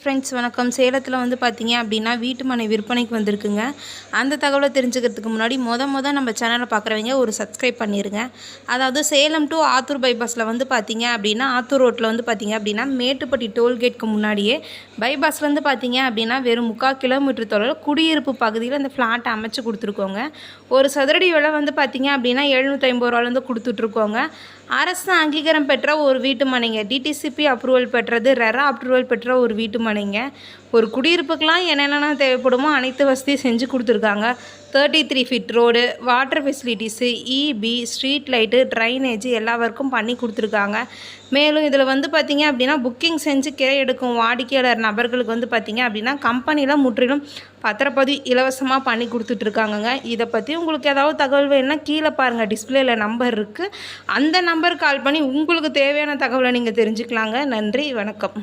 Friends வணக்கம். சேலத்தில் வந்து பார்த்தீங்க அப்படின்னா வீட்டு மனை விற்பனைக்கு வந்திருக்குங்க. அந்த தகவலை தெரிஞ்சுக்கிறதுக்கு முன்னாடி நம்ம சேனலை பார்க்குறவங்க ஒரு சப்ஸ்கிரைப் பண்ணிடுங்க. அதாவது சேலம் டு ஆத்தூர் பைபாஸில் வந்து பார்த்தீங்க அப்படின்னா ஆத்தூர் ரோட்டில் வந்து பார்த்தீங்க அப்படின்னா மேட்டுப்பட்டி டோல்கேட்க்கு முன்னாடியே பைபாஸ்லேருந்து பார்த்தீங்க அப்படின்னா வெறும் 3/4 கிலோமீட்டர் தொலைவில் குடியிருப்பு பகுதியில் அந்த ஃப்ளாட் அமைச்சு கொடுத்துருக்கோங்க. ஒரு சதுரடி விலை வந்து பார்த்தீங்க அப்படின்னா 750 ரூபாலேருந்து கொடுத்துட்ருக்கோங்க. அரசு அங்கீகாரம் பெற்ற ஒரு வீட்டு மனைங்க. டிடிசிபி அப்ரூவல் பெற்றது, ரெரா அப்ரூவல் பெற்ற ஒரு வீட்டு மனைங்க. ஒரு குடியிருப்புக்கெலாம் என்னென்ன தேவைப்படுமோ அனைத்து வசதியும் செஞ்சு கொடுத்துருக்காங்க. 33 feet road, water facilities, EB, street light, drainage எல்லா ஒர்க்கும் பண்ணி கொடுத்துருக்காங்க. மேலும் இதில் வந்து பார்த்திங்க அப்படின்னா புக்கிங் செஞ்சு கிரை எடுக்கும் வாடிக்கையாளர் நபர்களுக்கு வந்து பார்த்திங்க அப்படின்னா கம்பெனியில் முற்றிலும் பத்திரப்பதிவு இலவசமாக பண்ணி கொடுத்துட்ருக்காங்கங்க. இதை பற்றி உங்களுக்கு ஏதாவது தகவல் வேணும்னா கீழே பாருங்கள், டிஸ்பிளேயில் நம்பர் இருக்குது. அந்த நம்பருக்கு கால் பண்ணி உங்களுக்கு தேவையான தகவலை நீங்கள் தெரிஞ்சுக்கலாங்க. நன்றி, வணக்கம்.